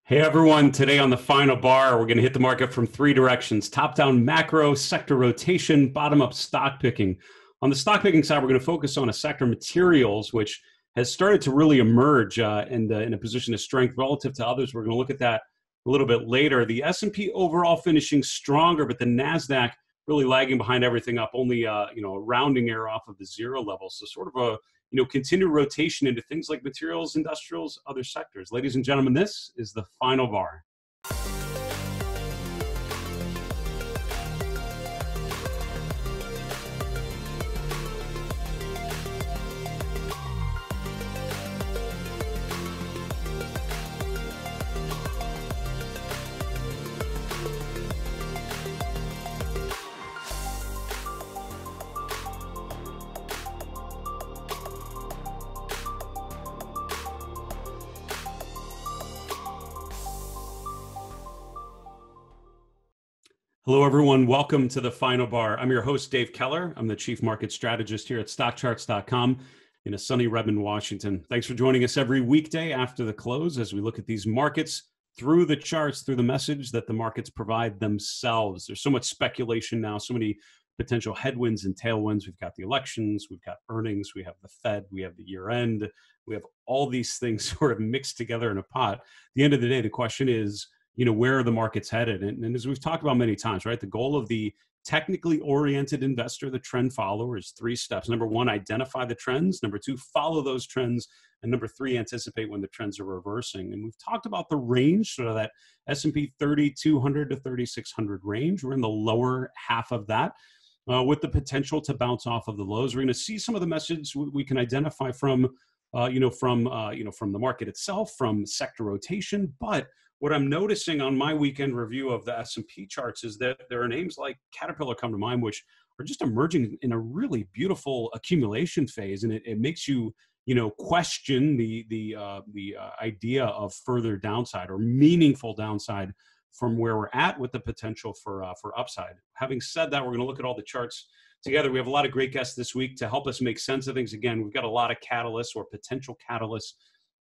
Hey everyone, today on the final bar, we're going to hit the market from three directions: top-down macro, sector rotation, bottom-up stock picking. On the stock picking side, we're going to focus on a sector, materials, which has started to really emerge in a position of strength relative to others. We're going to look at that a little bit later. The S&P overall finishing stronger, but the NASDAQ really lagging behind everything up, only a rounding error off of the zero level. So sort of a continued rotation into things like materials, industrials, other sectors. Ladies and gentlemen, this is the final bar. Hello, everyone. Welcome to the final bar. I'm your host, Dave Keller. I'm the chief market strategist here at StockCharts.com in a sunny Redmond, Washington. Thanks for joining us every weekday after the close as we look at these markets through the charts, through the message that the markets provide themselves. There's so much speculation now, so many potential headwinds and tailwinds. We've got the elections, we've got earnings, we have the Fed, we have the year end, we have all these things sort of mixed together in a pot. At the end of the day, the question is, where are the markets headed? And as we've talked about many times, right, the goal of the technically oriented investor, the trend follower, is three steps. Number one, identify the trends. Number two, follow those trends. And number three, anticipate when the trends are reversing. And we've talked about the range, sort of that S&P 3,200 to 3,600 range. We're in the lower half of that with the potential to bounce off of the lows. We're going to see some of the message we can identify from the market itself, from sector rotation. But what I'm noticing on my weekend review of the S&P charts is that there are names like Caterpillar come to mind, which are just emerging in a really beautiful accumulation phase, and it makes you, question the idea of further downside or meaningful downside from where we're at, with the potential for upside. Having said that, we're going to look at all the charts together. We have a lot of great guests this week to help us make sense of things. Again, we've got a lot of catalysts or potential catalysts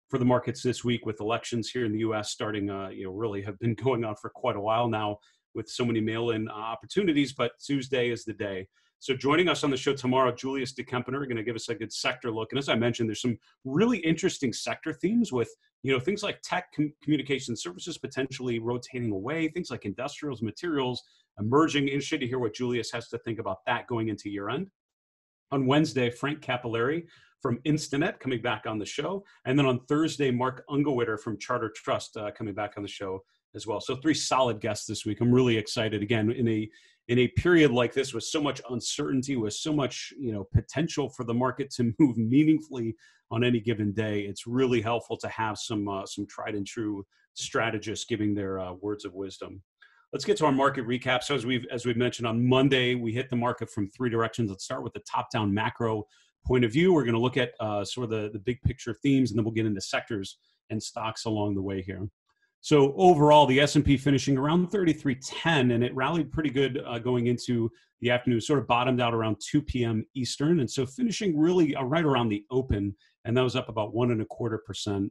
for the markets this week, with elections here in the U.S. starting, really have been going on for quite a while now, with so many mail-in opportunities, but Tuesday is the day. So joining us on the show tomorrow, Julius DeKempener, going to give us a good sector look. And as I mentioned, there's some really interesting sector themes with, things like tech, communication services potentially rotating away, things like industrials, materials emerging. Interested to hear what Julius has to think about that going into year end. On Wednesday, Frank Capillari from Instanet coming back on the show. And then on Thursday, Mark Ungewitter from Charter Trust coming back on the show as well. So three solid guests this week. I'm really excited. Again, in a period like this, with so much uncertainty, with so much potential for the market to move meaningfully on any given day, it's really helpful to have some tried and true strategists giving their words of wisdom. Let's get to our market recap. So as we've mentioned, on Monday, we hit the market from three directions. Let's start with the top-down macro point of view. We're going to look at sort of the big picture themes, and then we'll get into sectors and stocks along the way here. So overall, the S&P finishing around 3310, and it rallied pretty good going into the afternoon, sort of bottomed out around 2 p.m. Eastern. And so finishing really right around the open, and that was up about 1.25%.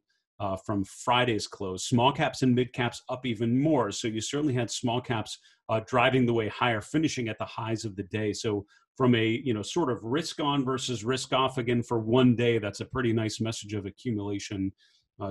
From Friday's close. Small caps and mid caps up even more. So you certainly had small caps driving the way higher, finishing at the highs of the day. So from a sort of risk on versus risk off again for one day, that's a pretty nice message of accumulation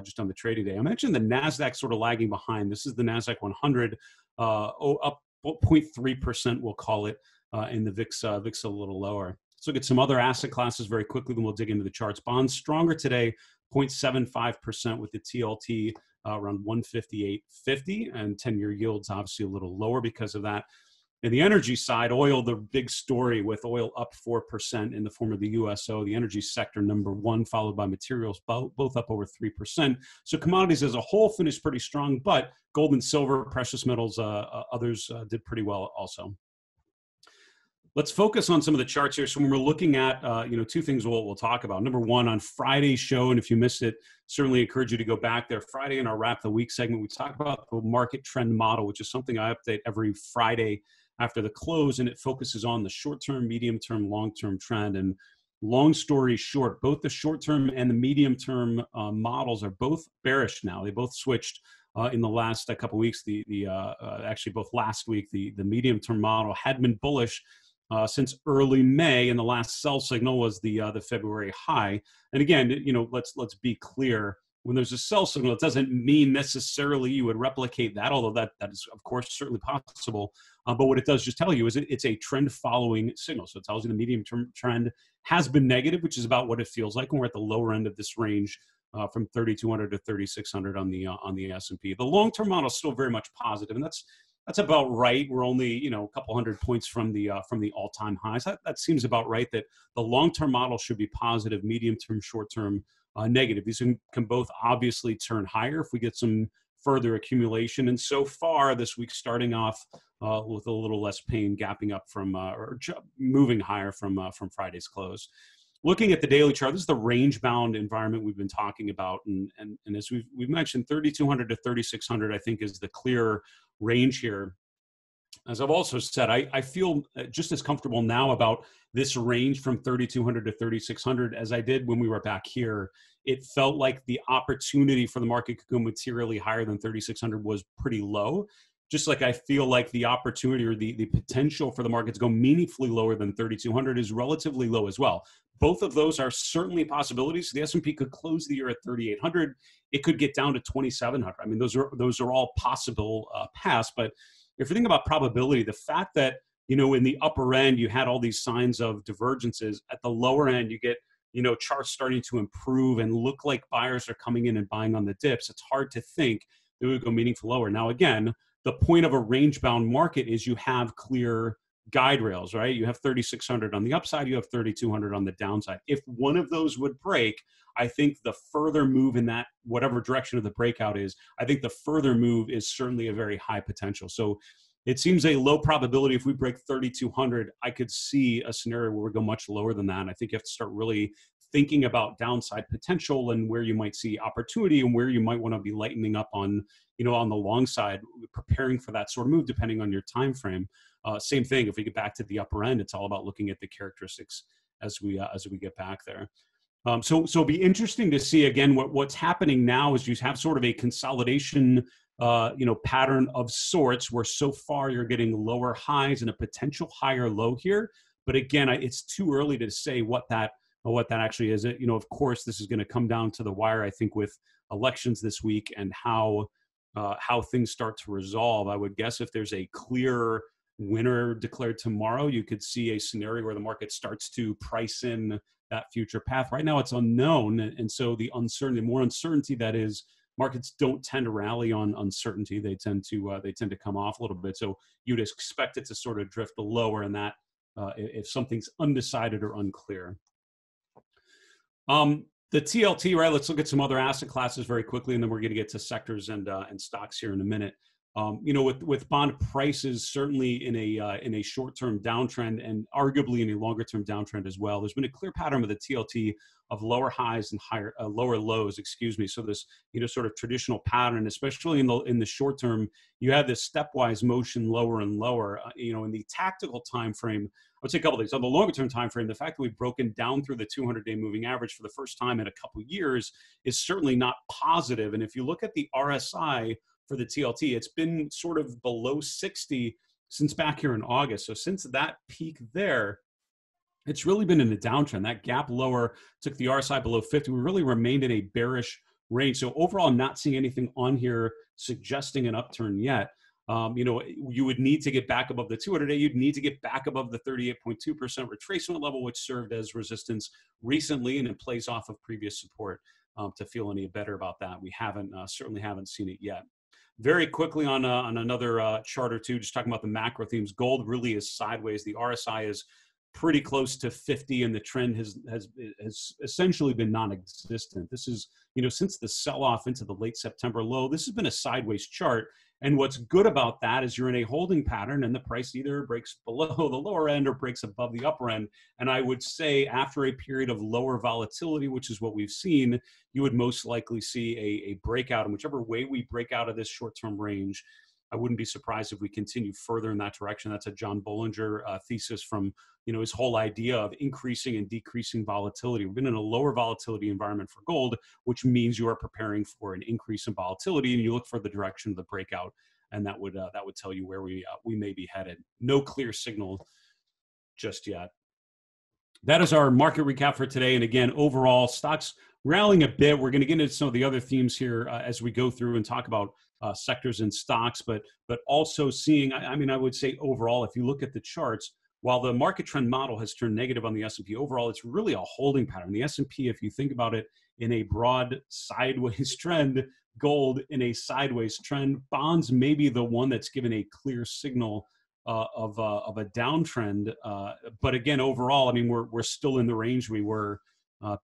just on the trading day. I mentioned the NASDAQ sort of lagging behind. This is the NASDAQ 100 up 0.3%, we'll call it, and the VIX a little lower. Let's look at some other asset classes very quickly, then we'll dig into the charts. Bonds stronger today, 0.75%, with the TLT around 158.50, and 10-year yields obviously a little lower because of that. And the energy side, oil, the big story, with oil up 4% in the form of the USO, the energy sector number one, followed by materials, both up over 3%. So commodities as a whole finished pretty strong, but gold and silver, precious metals, others did pretty well also. Let's focus on some of the charts here. So when we're looking at, two things we'll talk about. Number one, on Friday's show, and if you missed it, certainly encourage you to go back there. Friday in our Wrap the Week segment, we talked about the market trend model, which is something I update every Friday after the close, and it focuses on the short-term, medium-term, long-term trend. And long story short, both the short-term and the medium-term models are both bearish now. They both switched in the last couple of weeks. Actually both last week, the medium-term model had been bullish since early May, and the last sell signal was the February high. And again, let's be clear. When there's a sell signal, it doesn't mean necessarily you would replicate that, although that is, of course, certainly possible. But what it does just tell you is it's a trend-following signal. So it tells you the medium-term trend has been negative, which is about what it feels like when we're at the lower end of this range from 3,200 to 3,600 on the S&P. The long-term model is still very much positive, and that's about right. We're only a couple hundred points from the all-time highs. That seems about right. That the long-term model should be positive, medium-term, short-term negative. These can both obviously turn higher if we get some further accumulation. And so far this week, starting off with a little less pain, gapping up from or moving higher from Friday's close. Looking at the daily chart, this is the range-bound environment we've been talking about, and as we've mentioned, 3,200 to 3,600, I think, is the clear range here. As I've also said, I feel just as comfortable now about this range from 3,200 to 3,600 as I did when we were back here. It felt like the opportunity for the market could go materially higher than 3,600 was pretty low. Just like I feel like the opportunity or the potential for the market to go meaningfully lower than 3,200 is relatively low as well. Both of those are certainly possibilities. The S&P could close the year at 3,800. It could get down to 2,700. I mean, those are all possible paths. But if you think about probability, the fact that in the upper end you had all these signs of divergences, at the lower end you get charts starting to improve and look like buyers are coming in and buying on the dips. It's hard to think it would go meaningfully lower. Now, again, the point of a range-bound market is you have clear guide rails, right? You have 3,600 on the upside, you have 3,200 on the downside. If one of those would break, I think the further move in that, whatever direction of the breakout is, I think the further move is certainly a very high potential. So it seems a low probability if we break 3,200, I could see a scenario where we go much lower than that. And I think you have to start really thinking about downside potential and where you might see opportunity and where you might want to be lightening up on, on the long side, preparing for that sort of move, depending on your time frame. Same thing, if we get back to the upper end, it's all about looking at the characteristics as we get back there. So it'll be interesting to see again what's happening now is you have sort of a consolidation pattern of sorts where so far you're getting lower highs and a potential higher low here. But again, it's too early to say what that actually is. Of course, this is going to come down to the wire, I think, with elections this week and how things start to resolve. I would guess if there's a clear winner declared tomorrow, you could see a scenario where the market starts to price in that future path. Right now, it's unknown, and so the more uncertainty that is, markets don't tend to rally on uncertainty. They tend to come off a little bit. So you'd expect it to sort of drift lower, and that if something's undecided or unclear. The TLT, right? Let's look at some other asset classes very quickly, and then we're going to get to sectors and stocks here in a minute. With bond prices certainly in a short-term downtrend and arguably in a longer-term downtrend as well, there's been a clear pattern with the TLT of lower highs and lower lows. So this sort of traditional pattern, especially in the short term, you have this stepwise motion lower and lower. In the tactical time frame, I would say a couple of things. On the longer-term time frame, the fact that we've broken down through the 200-day moving average for the first time in a couple of years is certainly not positive. And if you look at the RSI for the TLT, it's been sort of below 60 since back here in August. So since that peak there, it's really been in a downtrend. That gap lower took the RSI below 50. We really remained in a bearish range. So overall, I'm not seeing anything on here suggesting an upturn yet. You would need to get back above the 200-day. You'd need to get back above the 38.2% retracement level, which served as resistance recently, and it plays off of previous support to feel any better about that. We certainly haven't seen it yet. Very quickly on another chart or two, just talking about the macro themes. Gold really is sideways. The RSI is pretty close to 50, and the trend has essentially been non-existent. This is, since the sell-off into the late September low, this has been a sideways chart. And what's good about that is you're in a holding pattern, and the price either breaks below the lower end or breaks above the upper end. And I would say after a period of lower volatility, which is what we've seen, you would most likely see a breakout. And whichever way we break out of this short-term range, I wouldn't be surprised if we continue further in that direction. That's a John Bollinger thesis from, his whole idea of increasing and decreasing volatility. We've been in a lower volatility environment for gold, which means you are preparing for an increase in volatility, and you look for the direction of the breakout, and that would tell you where we may be headed. No clear signal just yet. That is our market recap for today. And again, overall, stocks rallying a bit. We're going to get into some of the other themes here as we go through and talk about sectors and stocks, but also seeing, I would say overall, if you look at the charts, while the market trend model has turned negative on the S&P, overall, it's really a holding pattern. The S&P, if you think about it in a broad sideways trend, gold in a sideways trend, bonds may be the one that's given a clear signal of a downtrend. But again, overall, we're still in the range we were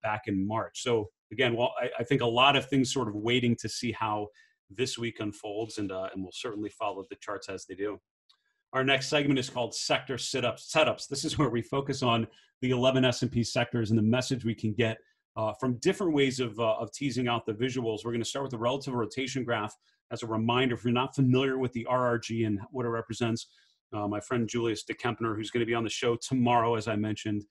back in March. So again, I think a lot of things sort of waiting to see how this week unfolds, and we'll certainly follow the charts as they do. Our next segment is called Sector Setups. This is where we focus on the 11 S&P sectors and the message we can get from different ways of teasing out the visuals. We're going to start with the relative rotation graph. As a reminder, if you're not familiar with the RRG and what it represents, my friend Julius DeKempener, who's going to be on the show tomorrow, as I mentioned,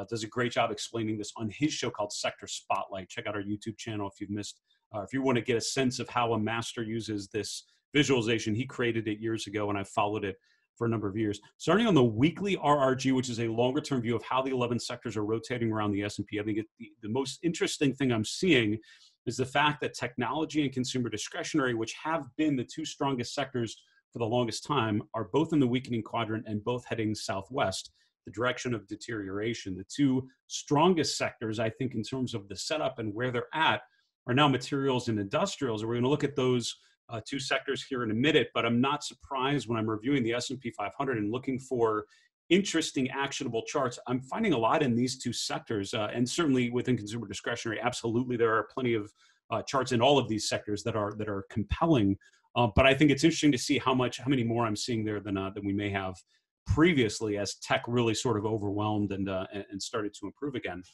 does a great job explaining this on his show called Sector Spotlight. Check out our YouTube channel if you've missed, if you want to get a sense of how a master uses this visualization. He created it years ago, and I've followed it for a number of years. Starting on the weekly RRG, which is a longer term view of how the 11 sectors are rotating around the S&P. I think the most interesting thing I'm seeing is the fact that technology and consumer discretionary, which have been the two strongest sectors for the longest time, are both in the weakening quadrant and both heading southwest, the direction of deterioration. The two strongest sectors, I think, in terms of the setup and where they're at, are now materials and industrials. And we're going to look at those two sectors here in a minute, but I'm not surprised when I'm reviewing the S&P 500 and looking for interesting, actionable charts. I'm finding a lot in these two sectors, and certainly within consumer discretionary. Absolutely, there are plenty of charts in all of these sectors that are compelling. But I think it's interesting to see how many more I'm seeing there than we may have previously, as tech really sort of overwhelmed and started to improve again.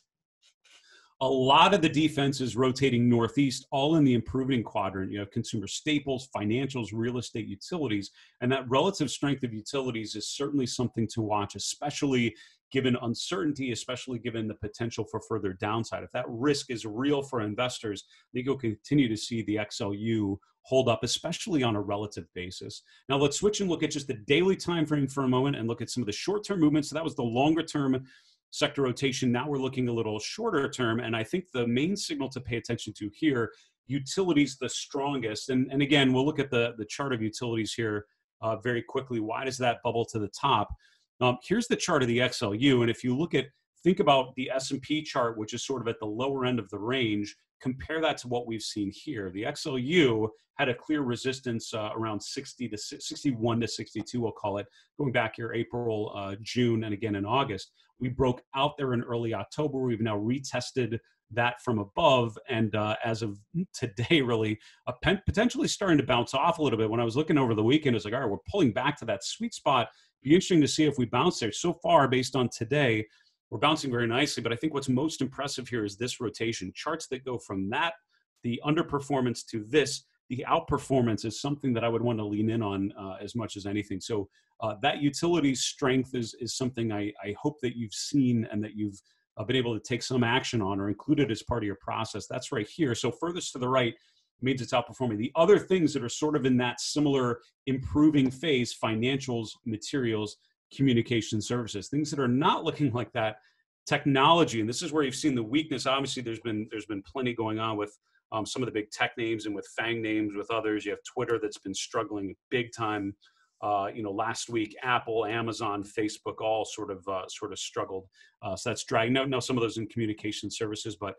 A lot of the defense is rotating northeast, all in the improving quadrant. You have consumer staples, financials, real estate, utilities, and that relative strength of utilities is certainly something to watch, especially given uncertainty, especially given the potential for further downside. If that risk is real for investors, I think you'll continue to see the XLU hold up, especially on a relative basis. Now let's switch and look at just the daily time frame for a moment and look at some of the short-term movements. So that was the longer term sector rotation. Now we're looking a little shorter term, and I think the main signal to pay attention to here, utilities the strongest. And again, we'll look at the chart of utilities here very quickly. Why does that bubble to the top? Here's the chart of the XLU, and if you think about the S&P chart, which is sort of at the lower end of the range, compare that to what we've seen here. The XLU had a clear resistance around 61 to 62, we'll call it, going back here April, June, and again in August. We broke out there in early October. We've now retested that from above, and as of today, really potentially starting to bounce off a little bit. When I was looking over the weekend, it was like, all right, we're pulling back to that sweet spot. Be interesting to see if we bounce there. So far, based on today, we're bouncing very nicely, but I think what's most impressive here is this rotation. Charts that go from that, the underperformance, to this, the outperformance, is something that I would want to lean in on as much as anything. So that utility strength is something I hope that you've seen and that you've been able to take some action on or include it as part of your process. That's right here. So furthest to the right means it's outperforming. The other things that are sort of in that similar improving phase, financials, materials, communication services, things that are not looking like that, technology. And this is where you've seen the weakness. Obviously, there's been plenty going on with some of the big tech names and with FANG names, with others. You have Twitter that's been struggling big time. Last week, Apple, Amazon, Facebook all sort of struggled. So that's dragging. Now some of those in communication services, but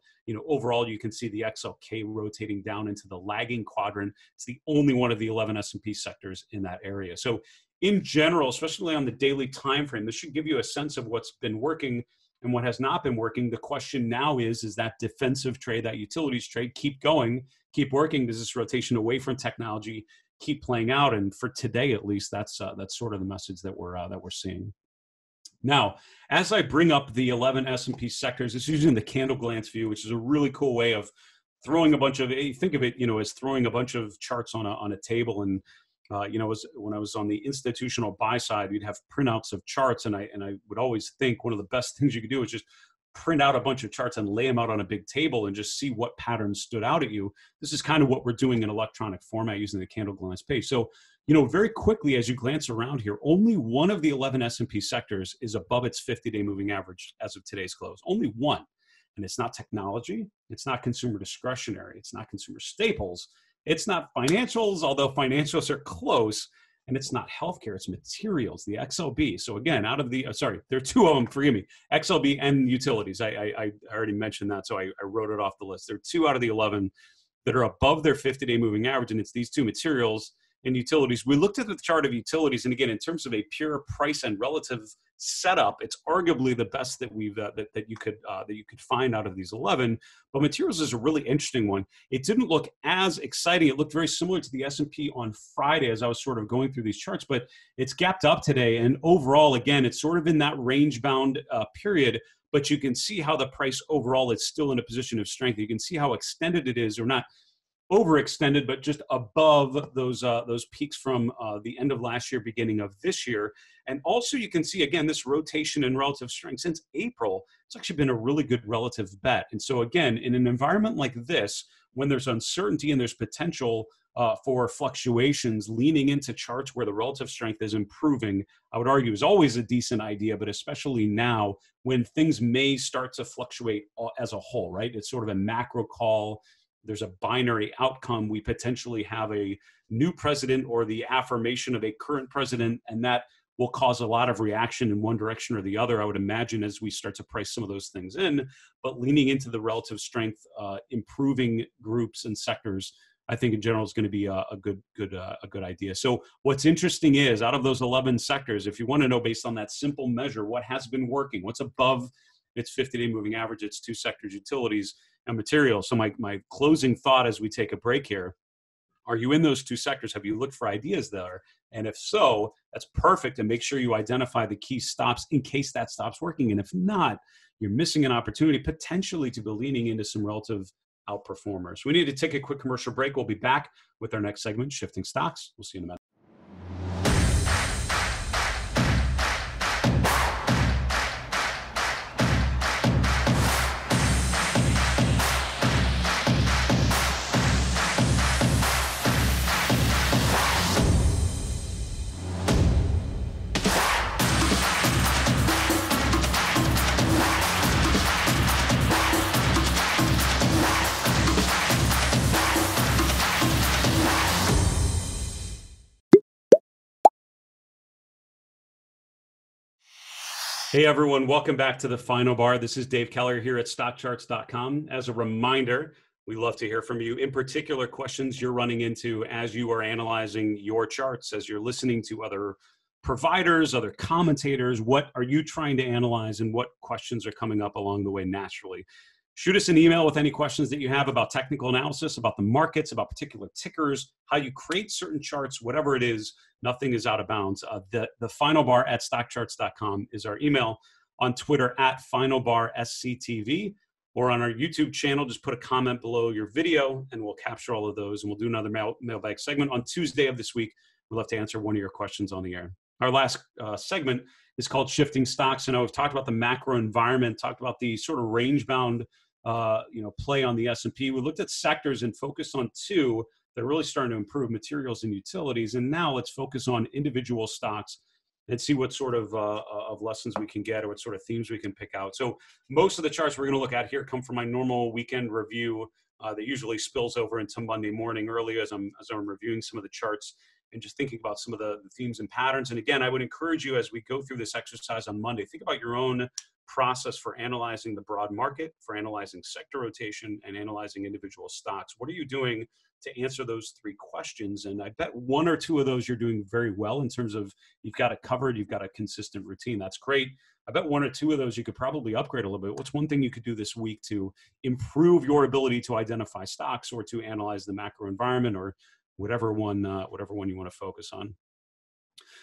overall you can see the XLK rotating down into the lagging quadrant. It's the only one of the 11 S&P sectors in that area. So in general, especially on the daily time frame, this should give you a sense of what's been working and what has not been working. The question now is that defensive trade, that utilities trade, keep going, keep working? Does this rotation away from technology keep playing out? And for today, at least, that's sort of the message that we're seeing. Now, as I bring up the 11 S&P sectors, it's using the candle glance view, which is a really cool way of throwing a bunch of, think of it, as throwing a bunch of charts on a table and When I was on the institutional buy side, we'd have printouts of charts, and I would always think one of the best things you could do is just print out a bunch of charts and lay them out on a big table and just see what patterns stood out at you. This is kind of what we're doing in electronic format using the candle glance page. So, very quickly as you glance around here, only one of the 11 S&P sectors is above its 50-day moving average as of today's close. Only one. And it's not technology, it's not consumer discretionary, it's not consumer staples, it's not financials, although financials are close, and it's not healthcare, it's materials, the XLB. So again, out of the, there are two of them, forgive me, XLB and utilities. I already mentioned that, so I wrote it off the list. There are 2 out of the 11 that are above their 50-day moving average, and it's these two, materials and utilities. We looked at the chart of utilities, and again, in terms of a pure price and relative setup, it's arguably the best that we've that you could find out of these 11. But materials is a really interesting one. It didn't look as exciting. It looked very similar to the S&P on Friday as I was sort of going through these charts, but it's gapped up today, and overall, again, it's sort of in that range-bound period. But you can see how the price overall is still in a position of strength. You can see how extended it is, or not overextended, but just above those peaks from the end of last year, beginning of this year. And also you can see, again, this rotation and relative strength since April. It's actually been a really good relative bet. And so again, in an environment like this, when there's uncertainty and there's potential for fluctuations, leaning into charts where the relative strength is improving, I would argue is always a decent idea, but especially now when things may start to fluctuate as a whole, right? It's sort of a macro call. There's a binary outcome. We potentially have a new president or the affirmation of a current president, and that will cause a lot of reaction in one direction or the other, I would imagine, as we start to price some of those things in. But leaning into the relative strength, improving groups and sectors, I think in general is going to be a good idea. So what's interesting is, out of those 11 sectors, if you want to know based on that simple measure, what has been working, what's above its 50-day moving average, it's 2 sectors, utilities and materials. So my closing thought as we take a break here, are you in those 2 sectors? Have you looked for ideas there? And if so, that's perfect. And make sure you identify the key stops in case that stops working. And if not, you're missing an opportunity potentially to be leaning into some relative outperformers. We need to take a quick commercial break. We'll be back with our next segment, Shifting Stocks. We'll see you in a minute. Hey everyone, welcome back to the Final Bar. This is Dave Keller here at StockCharts.com. As a reminder, we love to hear from you, in particular questions you're running into as you are analyzing your charts, as you're listening to other providers, other commentators. What are you trying to analyze, and what questions are coming up along the way naturally? Shoot us an email with any questions that you have about technical analysis, about the markets, about particular tickers, how you create certain charts, whatever it is. Nothing is out of bounds. The Final Bar at StockCharts.com is our email. On Twitter at FinalBarSCTV, or on our YouTube channel, just put a comment below your video and we'll capture all of those, and we'll do another mailbag segment on Tuesday of this week. We'd love to answer one of your questions on the air. Our last segment is called Shifting Stocks. And we've talked about the macro environment, talked about the sort of range-bound play on the S&P. We looked at sectors and focused on 2 that are really starting to improve, materials and utilities. And now let's focus on individual stocks and see what sort of lessons we can get, or what sort of themes we can pick out. So most of the charts we're going to look at here come from my normal weekend review that usually spills over into Monday morning early as I'm reviewing some of the charts and just thinking about some of the themes and patterns. And again, I would encourage you, as we go through this exercise on Monday, think about your own process for analyzing the broad market, for analyzing sector rotation, and analyzing individual stocks. What are you doing to answer those 3 questions? And I bet 1 or 2 of those you're doing very well in terms of you've got it covered, you've got a consistent routine. That's great. I bet 1 or 2 of those you could probably upgrade a little bit. What's one thing you could do this week to improve your ability to identify stocks or to analyze the macro environment, or whatever one you want to focus on?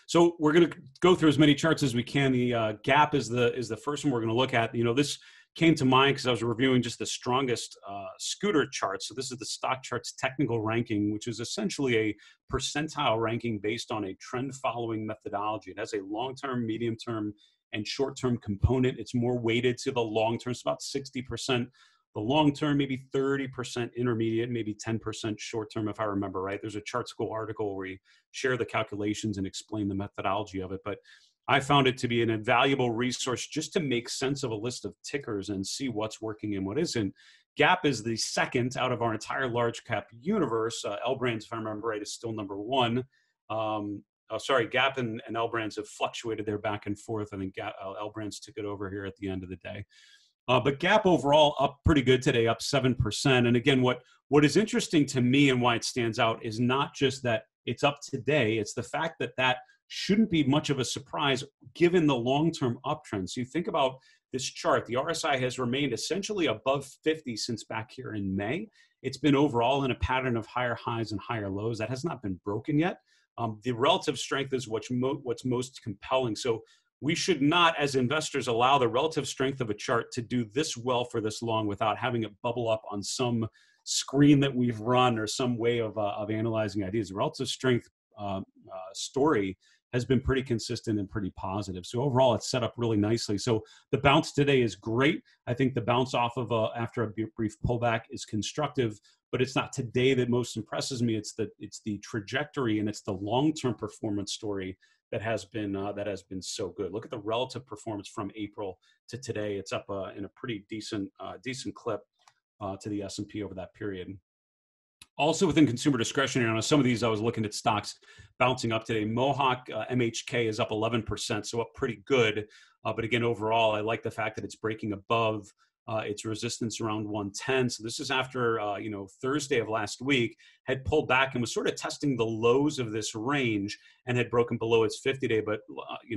So we're going to go through as many charts as we can. The gap is the first one we're going to look at. This came to mind because I was reviewing just the strongest scooter chart. So this is the StockCharts technical ranking, which is essentially a percentile ranking based on a trend following methodology. It has a long-term, medium-term, and short-term component. It's more weighted to the long-term. It's about 60% the long-term, maybe 30% intermediate, maybe 10% short-term, if I remember right. There's a Chart School article where we share the calculations and explain the methodology of it. But I found it to be an invaluable resource just to make sense of a list of tickers and see what's working and what isn't. Gap is the second out of our entire large cap universe. L Brands, if I remember right, is still number one. Gap and L Brands have fluctuated there back and forth. I think L Brands took it over here at the end of the day. But Gap overall up pretty good today, up 7%. And again, what is interesting to me and why it stands out is not just that it's up today, it's the fact that that shouldn't be much of a surprise given the long-term uptrend. So you think about this chart, the RSI has remained essentially above 50 since back here in May. It's been overall in a pattern of higher highs and higher lows. That has not been broken yet. The relative strength is what's most compelling. So we should not, as investors, allow the relative strength of a chart to do this well for this long without having it bubble up on some screen that we've run or some way of analyzing ideas. The relative strength story has been pretty consistent and pretty positive. So overall, it's set up really nicely. So the bounce today is great. I think the bounce off of after a brief pullback is constructive, but it's not today that most impresses me. It's the trajectory and it's the long-term performance story that has been so good. Look at the relative performance from April to today. It's up in a pretty decent clip to the S&P over that period. Also within consumer discretionary, on some of these I was looking at stocks bouncing up today. Mohawk MHK is up 11%, so up pretty good. But again, overall, I like the fact that it's breaking above its resistance around 110. So this is after Thursday of last week had pulled back and was sort of testing the lows of this range and had broken below its 50-day, but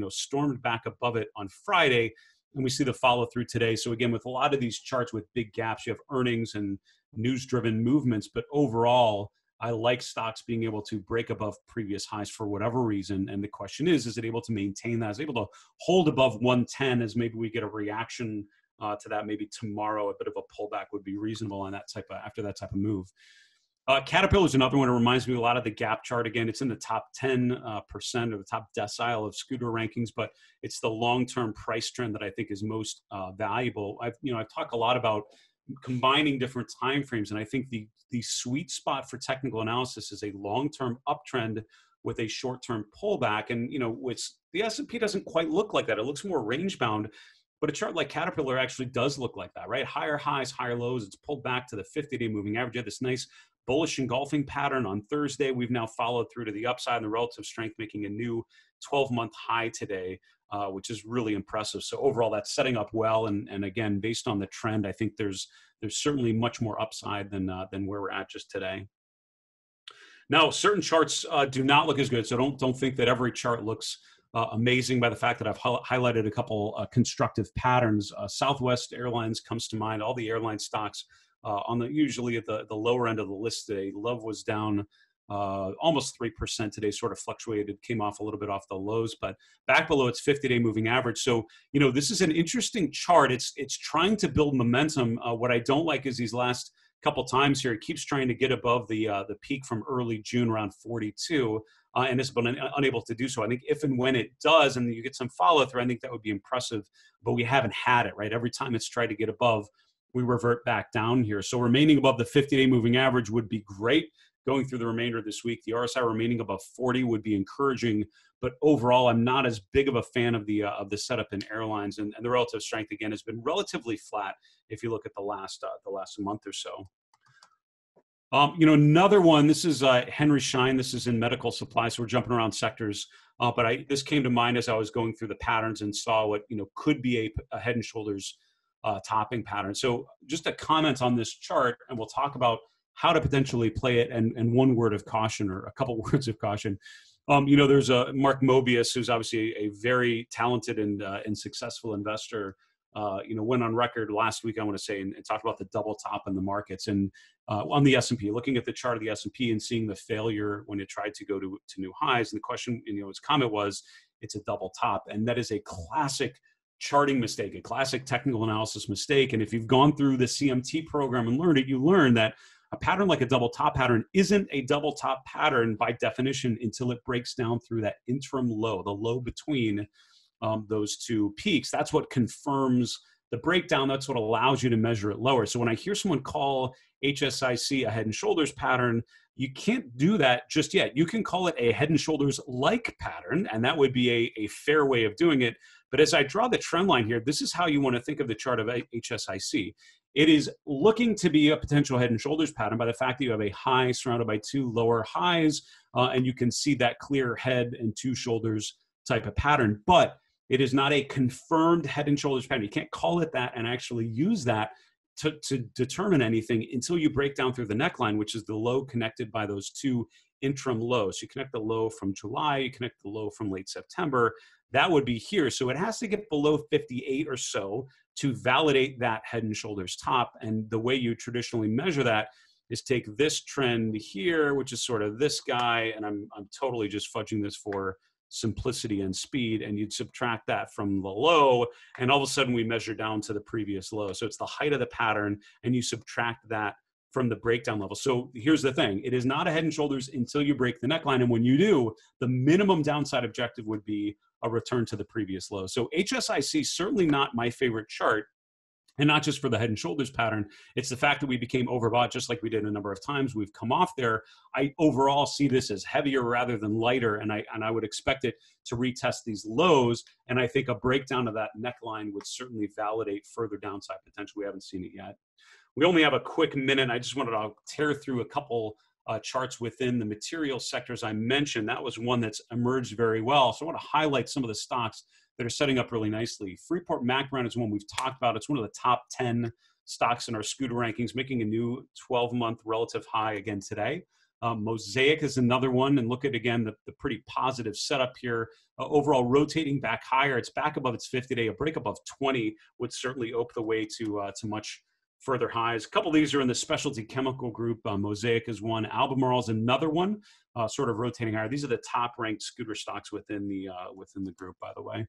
stormed back above it on Friday. And we see the follow through today. So again, with a lot of these charts with big gaps, you have earnings and news-driven movements, but overall, I like stocks being able to break above previous highs for whatever reason. And the question is it able to maintain that? Is it able to hold above 110 as maybe we get a reaction to that? Maybe tomorrow, a bit of a pullback would be reasonable on that after that type of move. Caterpillar is another one. It reminds me a lot of the Gap chart. Again, it's in the top 10% or the top decile of scooter rankings, but it's the long-term price trend that I think is most valuable. I've talked a lot about combining different time frames, and I think the sweet spot for technical analysis is a long-term uptrend with a short-term pullback. And the S&P doesn't quite look like that. It looks more range-bound. But a chart like Caterpillar actually does look like that, right? Higher highs, higher lows. It's pulled back to the 50-day moving average. You had this nice bullish engulfing pattern on Thursday. We've now followed through to the upside and the relative strength, making a new 12-month high today, which is really impressive. So overall, that's setting up well. And again, based on the trend, I think there's certainly much more upside than where we're at just today. Now, certain charts do not look as good. So don't think that every chart looks amazing by the fact that I've highlighted a couple constructive patterns. Southwest Airlines comes to mind. All the airline stocks usually at the lower end of the list today. Love was down almost 3% today, sort of fluctuated, came off a little bit off the lows, but back below its 50-day moving average. So, this is an interesting chart. It's trying to build momentum. What I don't like is these last couple times here, it keeps trying to get above the peak from early June around 42. And it's been unable to do so. I think if and when it does, and you get some follow through, I think that would be impressive. But we haven't had it, right? Every time it's tried to get above, we revert back down here. So remaining above the 50-day moving average would be great going through the remainder of this week. The RSI remaining above 40 would be encouraging. But overall, I'm not as big of a fan of the setup in airlines, and the relative strength again has been relatively flat if you look at the last month or so. Another one, this is Henry Schein. This is in medical supply. So we're jumping around sectors. But this came to mind as I was going through the patterns and saw what, could be a head and shoulders topping pattern. So just a comment on this chart, and we'll talk about how to potentially play it and one word of caution or a couple words of caution. There's Mark Mobius, who's obviously a very talented and successful investor. Went on record last week, I want to say, and talked about the double top in the markets and on the S&P, looking at the chart of the S&P and seeing the failure when it tried to go to new highs. And the question, his comment was, it's a double top. And that is a classic charting mistake, a classic technical analysis mistake. And if you've gone through the CMT program and learned it, you learn that a pattern like a double top pattern isn't a double top pattern by definition until it breaks down through that interim low, the low between those two peaks. That's what confirms the breakdown. That's what allows you to measure it lower. So when I hear someone call HSIC a head and shoulders pattern, you can't do that just yet. You can call it a head and shoulders like pattern, and that would be a fair way of doing it. But as I draw the trend line here, this is how you want to think of the chart of HSIC. It is looking to be a potential head and shoulders pattern by the fact that you have a high surrounded by two lower highs, and you can see that clear head and two shoulders type of pattern. But it is not a confirmed head and shoulders pattern. You can't call it that and actually use that to determine anything until you break down through the neckline, which is the low connected by those two interim lows. So you connect the low from July, you connect the low from late September. That would be here. So it has to get below 58 or so to validate that head and shoulders top. And the way you traditionally measure that is take this trend here, which is sort of this guy, and I'm totally just fudging this for simplicity and speed, and you'd subtract that from the low, and all of a sudden we measure down to the previous low. So it's the height of the pattern, and you subtract that from the breakdown level. So here's the thing. It is not a head and shoulders until you break the neckline, and when you do, the minimum downside objective would be a return to the previous low. So HSIC, certainly not my favorite chart, and not just for the head and shoulders pattern. It's the fact that we became overbought just like we did a number of times. We've come off there. I overall see this as heavier rather than lighter, and I would expect it to retest these lows. And I think a breakdown of that neckline would certainly validate further downside potential. We haven't seen it yet. We only have a quick minute. I just wanted to tear through a couple charts within the material sectors I mentioned. That was one that's emerged very well. So I want to highlight some of the stocks that are setting up really nicely. Freeport-McMoRan is one we've talked about. It's one of the top 10 stocks in our scooter rankings, making a new 12-month relative high again today. Mosaic is another one, and look at, again, the pretty positive setup here. Overall rotating back higher. It's back above its 50-day. A break above 20 would certainly open the way to much further highs. A couple of these are in the specialty chemical group. Mosaic is one. Albemarle is another one, sort of rotating higher. These are the top-ranked scooter stocks within the group, by the way.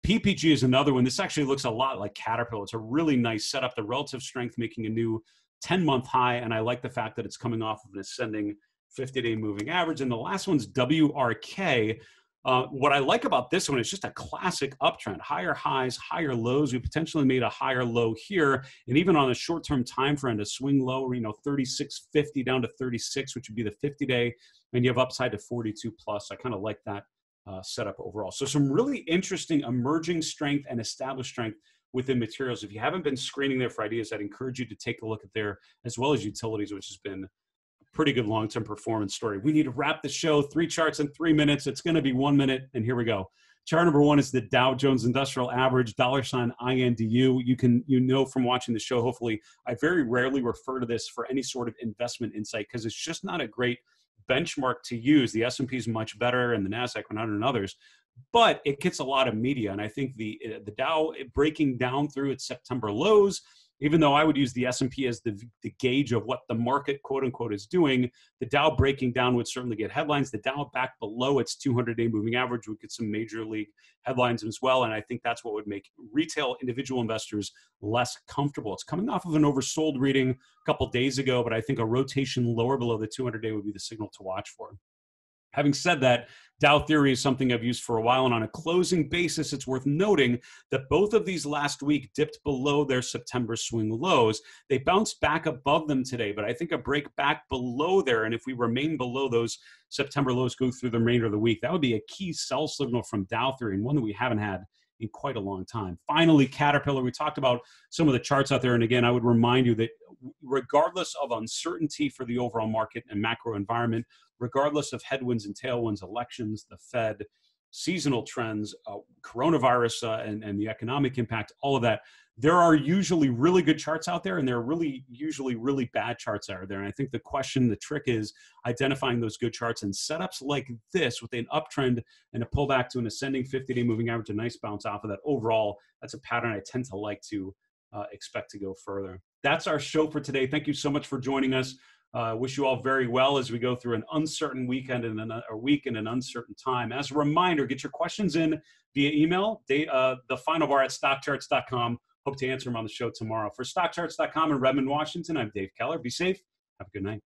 PPG is another one. This actually looks a lot like Caterpillar. It's a really nice setup. The relative strength making a new 10-month high, and I like the fact that it's coming off of an ascending 50-day moving average. And the last one's WRK. What I like about this one is just a classic uptrend, higher highs, higher lows. We potentially made a higher low here. And even on a short-term time frame, a swing low, 36.50 down to 36, which would be the 50-day, and you have upside to 42 plus. I kind of like that setup overall. So some really interesting emerging strength and established strength within materials. If you haven't been screening there for ideas, I'd encourage you to take a look at there, as well as utilities, which has been pretty good long-term performance story. We need to wrap the show. 3 charts in 3 minutes. It's going to be 1 minute, and here we go. Chart number 1 is the Dow Jones Industrial Average, $INDU. You know from watching the show, hopefully, I very rarely refer to this for any sort of investment insight because it's just not a great benchmark to use. The S&P is much better, and the NASDAQ 100 and others, but it gets a lot of media. And I think the Dow breaking down through its September lows, even though I would use the S&P as the gauge of what the market, quote unquote, is doing, the Dow breaking down would certainly get headlines. The Dow back below its 200-day moving average would get some major league headlines as well. And I think that's what would make retail individual investors less comfortable. It's coming off of an oversold reading a couple days ago, but I think a rotation lower below the 200-day would be the signal to watch for. Having said that, Dow Theory is something I've used for a while, and on a closing basis, it's worth noting that both of these last week dipped below their September swing lows. They bounced back above them today, but I think a break back below there, and if we remain below those September lows, go through the remainder of the week, that would be a key sell signal from Dow Theory, and one that we haven't had in quite a long time. Finally, Caterpillar, we talked about some of the charts out there, and again, I would remind you that regardless of uncertainty for the overall market and macro environment, regardless of headwinds and tailwinds, elections, the Fed, seasonal trends, coronavirus and the economic impact, all of that, there are usually really good charts out there, and there are usually really bad charts out there. And I think the trick is identifying those good charts, and setups like this with an uptrend and a pullback to an ascending 50-day moving average, a nice bounce off of that. Overall, that's a pattern I tend to like to expect to go further. That's our show for today. Thank you so much for joining us. Wish you all very well as we go through an uncertain weekend and a week in an uncertain time. As a reminder, get your questions in via email, thefinalbar@stockcharts.com. Hope to answer them on the show tomorrow. For StockCharts.com in Redmond, Washington, I'm Dave Keller. Be safe. Have a good night.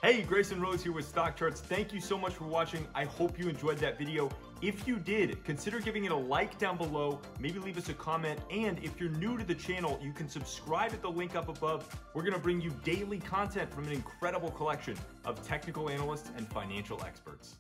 Hey, Grayson Rose here with StockCharts. Thank you so much for watching. I hope you enjoyed that video. If you did, consider giving it a like down below, maybe leave us a comment, and if you're new to the channel, you can subscribe at the link up above. We're gonna bring you daily content from an incredible collection of technical analysts and financial experts.